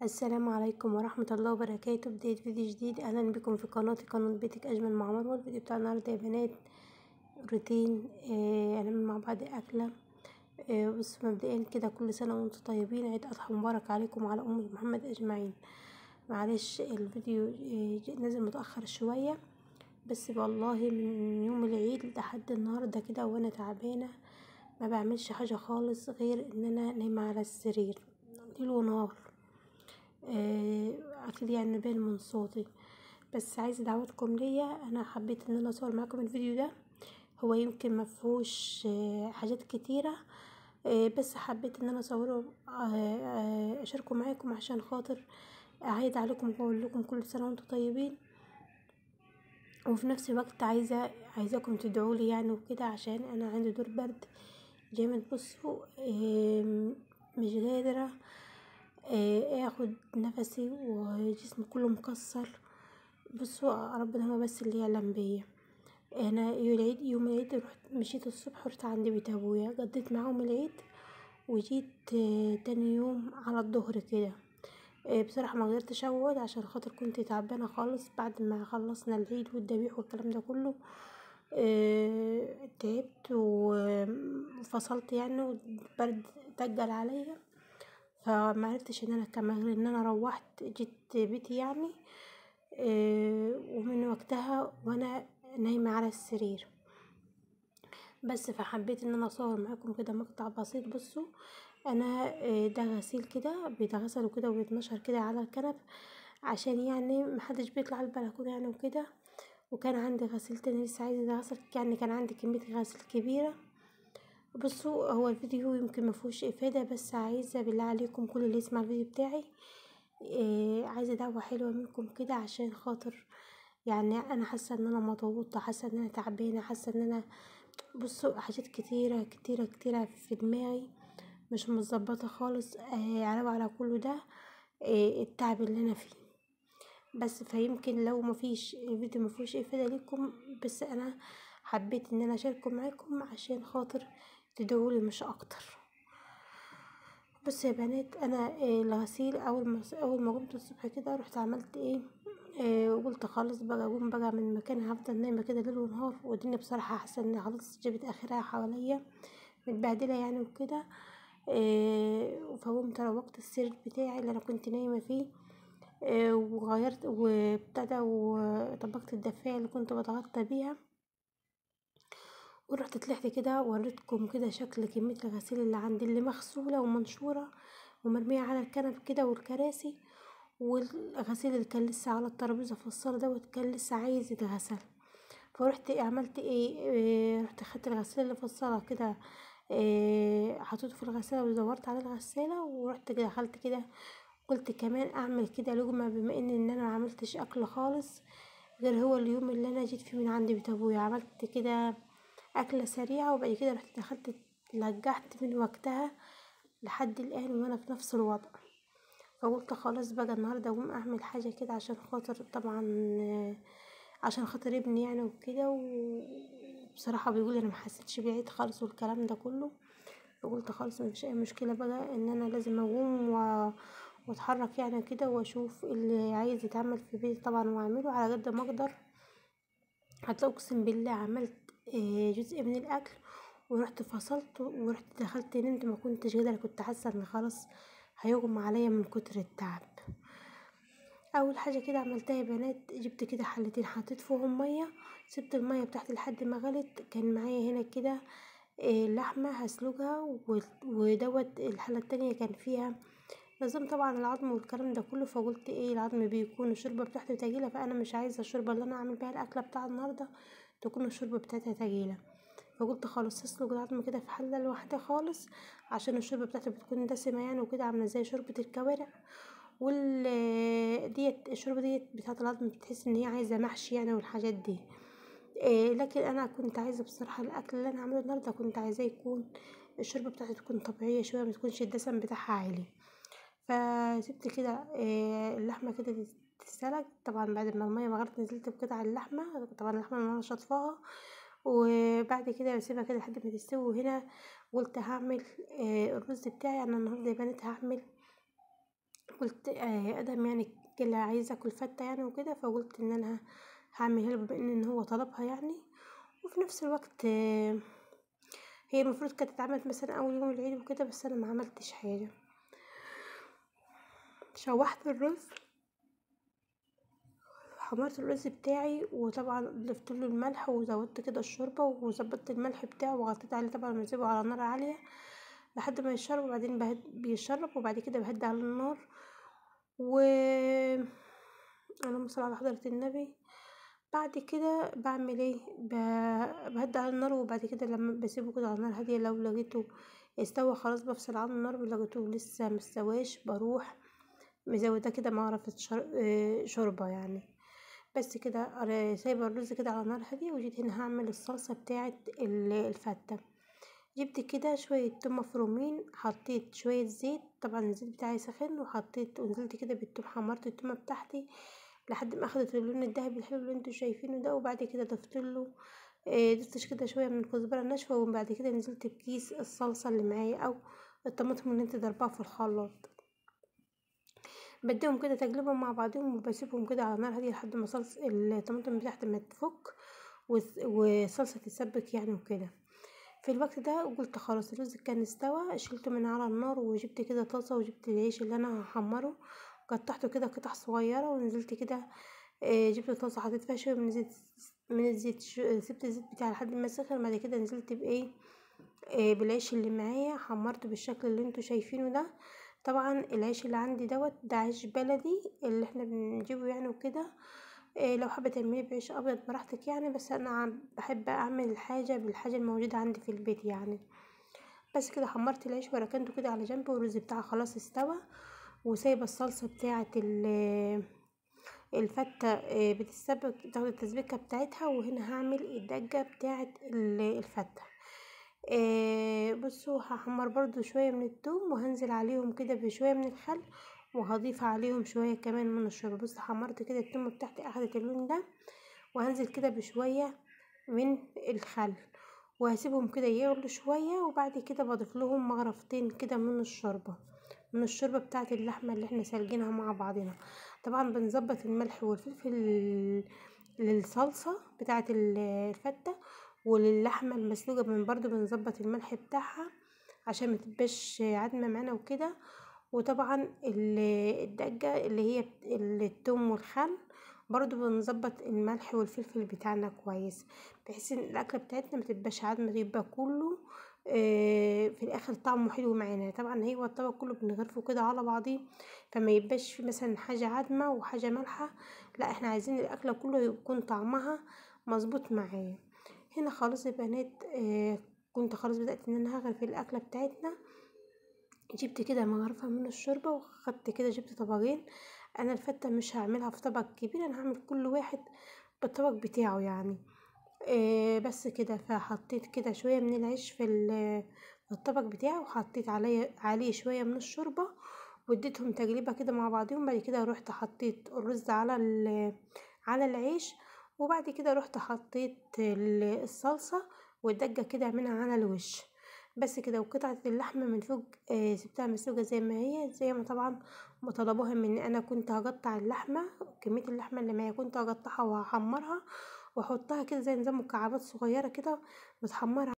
السلام عليكم ورحمة الله وبركاته. بداية فيديو جديد. أهلا بكم في قناتي قناة بيتك أجمل مع مروة. الفيديو بتاع النهاردة يا بنات روتين هنعمل مع بعض أكلة. بص، مبدئيا كده كل سنة وانتم طيبين، عيد أضحى مبارك عليكم وعلى أمة محمد أجمعين. معلش الفيديو نازل متأخر شوية، بس والله من يوم العيد لحد النهاردة كده وأنا تعبانة، ما بعملش حاجة خالص غير إن أنا نايمة على السرير ليل ونهار. اكيد يعني باين من صوتي، بس عايزه دعوتكم ليا. انا حبيت ان انا اصور معاكم الفيديو ده. هو يمكن مفهوش حاجات كتيره، بس حبيت ان انا اصوره اشاركه معاكم عشان خاطر اعيد عليكم واقول لكم كل سنه وانتم طيبين. وفي نفس الوقت عايزاكم تدعوا لي يعني وكده، عشان انا عندي دور برد جامد. بصوا مش قادره اخد نفسي وجسمي كله مكسر. بصوا ربنا هو بس اللي يعلم بيا. انا يوم العيد رحت مشيت الصبح، رحت عند بيت ابويا قضيت معاهم العيد، وجيت تاني يوم على الظهر كده. بصراحة ما قدرتش اقعد عشان خاطر كنت تعبانة خالص بعد ما خلصنا العيد والذبيح والكلام ده كله. تعبت وفصلت يعني، والبرد تقل عليا، فمعرفتش ان انا اكمل غير ان انا روحت جيت بيتي يعني. ومن وقتها وانا نايمة على السرير بس. فحبيت ان انا اصور معاكم كده مقطع بسيط. بصوا انا ده غسيل كده بيتغسل وكده وبيتنشر كده على الكنب، عشان يعني محدش بيطلع البلكونه يعني وكده. وكان عندي غسيل تاني لسه عايزه يتغسل، يعني كان عندي كمية غسيل كبيرة. بصوا هو الفيديو يمكن مفهوش افادة، بس عايزة بالله عليكم كل اللي يسمع الفيديو بتاعي عايزة دعوة حلوة منكم كده، عشان خاطر يعني انا حاسة ان انا مضغوطة، حاسة ان انا تعبانة، حاسة ان انا بصوا حاجات كتيرة كتيرة كتيرة في دماغي مش متظبطة خالص. علاوة على كله ده التعب اللي انا فيه بس. فيمكن لو مفيش فيديو مفيهوش افادة ليكم، بس انا حبيت ان انا اشاركه معاكم عشان خاطر تدعولي مش اكتر. بص يا بنات، انا الغسيل اول ما قمت الصبح كده رحت عملت ايه. وقلت خلاص بقى اقوم بقى من مكاني، هفضل نايمه كده ليل ونهار، والدنيا بصراحه حاسه ان خلاص جابت اخرها حواليا، متبهدله يعني وكده. فقمت روقت السرير بتاعي اللي انا كنت نايمه فيه، وغيرت وابتدى وطبقت الدفاية اللي كنت بتغطى بيها، ورحت طلعت كده وريتكم كده شكل كمية الغسيل اللي عندي، اللي مغسولة ومنشورة ومرمية على الكنب كده والكراسي، والغسيل اللي كان لسه على الترابيزة في الصالة دوت كان لسه عايز يتغسل. فرحت عملت ايه، رحت خدت الغسالة اللي في الصالة كده، حطيته في الغسالة ودورت على الغسالة، ورحت كده دخلت كده قلت كمان اعمل كده لقمة، بما ان انا ما عملتش اكل خالص غير هو اليوم اللي انا جيت فيه من عند بيت ابويا. عملت كده أكلة سريعة، وبعد كده رحت دخلت لجعت من وقتها لحد الآن وأنا في نفس الوضع. فقلت خلاص بقى النهاردة أقوم أعمل حاجة كده عشان خاطر طبعا عشان خاطر ابني يعني وكده. وبصراحة بيقول أنا محسيتش بعيد خالص والكلام ده كله. فقلت خلاص مفيش أي مشكلة بقى إن أنا لازم أقوم واتحرك يعني كده، واشوف اللي عايز يتعمل في بيتي طبعا واعمله على قد ما اقدر. حتى اقسم بالله عملت جزء من الاكل ورحت فصلت ورحت دخلت نمت، ما كنتش قادره، كنت حاسه ان خلاص هيغمى عليا من كتر التعب. اول حاجه كده عملتها يا بنات، جبت كده حلتين حطيت فيهم ميه، سبت الميه بتاعتي لحد ما غلت. كان معايا هنا كده لحمه هسلقها، ودوت الحله التانية كان فيها لازم طبعا العظم والكلام ده كله. فقلت ايه، العظم بيكون الشوربه بتاعته تقيله، فانا مش عايزه الشوربه اللي انا اعمل بيها الاكله بتاع النهارده تكون الشوربه بتاعتها تقيله. فقلت خلاص هسلق العظم كده في حله لوحدها خالص، عشان الشوربه بتاعته بتكون دسمه يعني وكده، عامله زي شوربه الكوارع. ديت الشوربه ديت بتاعت العظم بتحس ان هي عايزه محشي يعني والحاجات دي. لكن انا كنت عايزه بصراحه الاكل اللي انا عامله النهارده كنت عايزاه يكون الشوربه بتاعته تكون طبيعيه شويه، ما تكونش الدسم بتاعها عالي. فسبت كده اللحمه كده تتسلق. طبعا بعد ما الميه ما غلت نزلت بقطع اللحمه، طبعا اللحمه اللي انا شطفاها، وبعد كده بسيبها كده لحد ما تستوي. وهنا قلت هعمل الرز بتاعي. انا النهارده يا بنات هعمل قلت ادهم يعني كده عايز اكل فتة يعني وكده، فقلت ان انا هعملها له بما ان هو طلبها يعني. وفي نفس الوقت هي المفروض كانت اتعملت مثلا اول يوم العيد وكده، بس انا ما عملتش حاجه. شوحت الرز، حمرت الرز بتاعي، وطبعا ضفت له الملح وزودت كده الشوربه وظبطت الملح بتاعه وغطيت عليه طبعا، بسيبه على نار عاليه لحد ما يشرب، وبعدين بيشرب، وبعد كده بهدي على النار. و اللهم صل على حضرة النبي. بعد كده بعمل ايه، بهدي على النار، وبعد كده لما بسيبه كده على نار هاديه، لو لقيته استوى خلاص بفصل عنه النار، لقيته لسه مستواش بروح مزودة كده معرفة شوربة يعني. بس كده سايبة الرز كده على نار هادية. وجيت هنا هعمل الصلصة بتاعة الفتة. جبت كده شوية توم مفرومين، حطيت شوية زيت، طبعا الزيت بتاعي سخن، وحطيت ونزلت كده بالتوم، حمرت التومة بتاعتي لحد ما اخدت اللون الذهبي الحلو اللي انتوا شايفينه ده. وبعد كده ضفتله ضفتش كده شوية من الكزبرة الناشفة، وبعد كده نزلت بكيس الصلصة اللي معايا او الطماطم اللي انت ضربها في الخلاط. بديهم كده تقلبهم مع بعضهم، وبسيبهم كده على نار هادية لحد ما الطماطم بتاعتي ما تفك والصلصة تتسبك يعني وكده. في الوقت ده قلت خلاص الرز كان استوى، شلته من على النار، وجبت كده طاسة، وجبت العيش اللي انا هحمره قطعته كده قطع صغيرة، ونزلت كده جبت طاسة حطيت فيها شوية من الزيت سبت الزيت بتاعي لحد ما سخن. بعد كده نزلت بايه بالعيش اللي معايا، حمرته بالشكل اللي انتوا شايفينه ده. طبعا العيش اللي عندي ده عيش بلدي اللي احنا بنجيبه يعني وكده. لو حابة تعمليه بعيش ابيض براحتك يعني، بس انا بحب اعمل الحاجة بالحاجة الموجودة عندي في البيت يعني. بس كده حمرت العيش وركنته كده على جنب، والرز بتاعه خلاص استوى، وسايبه الصلصة بتاعة الفتة بتتسبك، تاخد التسبيكة بتاعتها. وهنا هعمل الدجة بتاعة الفتة. بصوا هحمر برضو شوية من التوم، وهنزل عليهم كده بشوية من الخل، وهضيف عليهم شوية كمان من الشوربة. بص حمرت كده التوم بتاعتي اخدت اللون ده، وهنزل كده بشوية من الخل، وهسيبهم كده يغلوا شوية. وبعد كده بضيف لهم مغرفتين كده من الشوربة بتاعت اللحمة اللي احنا سالجينها مع بعضنا. طبعا بنظبط الملح والفلفل للصلصة بتاعت الفتة، وللحمة المسلوقة برضو بنظبط الملح بتاعها عشان ما تبقاش عدمة معانا وكده. وطبعا الدجة اللي هي التوم والخل برضو بنظبط الملح والفلفل بتاعنا كويس، بحيث ان الاكله بتاعتنا متبقاش عدمه، يبقى كله في الاخر طعمه حلو معانا. طبعا هو الطبق كله بنغرفه كده على بعضيه، فما يبقاش في مثلا حاجه عدمه وحاجه مالحه، لا احنا عايزين الاكله كله يكون طعمها مظبوط معايا. هنا خلاص يا بنات كنت خلاص بدأت ان انا هغرف الاكله بتاعتنا. جبت كده مغرفة من الشوربة، وخدت كده جبت طبقين. انا الفتة مش هعملها في طبق كبير، انا هعمل كل واحد بالطبق بتاعه يعني. بس كده، فحطيت كده شوية من العيش في الطبق بتاعه، وحطيت عليه شوية من الشوربة، واديتهم تقليبة كده مع بعضهم. بعد كده رحت حطيت الرز على العيش، وبعد كده رحت حطيت الصلصة والدجة كده منها على الوش. بس كده، وقطعة اللحمة من فوق سبتها مسلوقة زي ما هي، زي ما طبعا ما طلبوها مني. انا كنت هقطع اللحمة، كمية اللحمة اللي معايا كنت هقطعها وهحمرها واحطها كده زي نظام مكعبات صغيرة كده متحمرة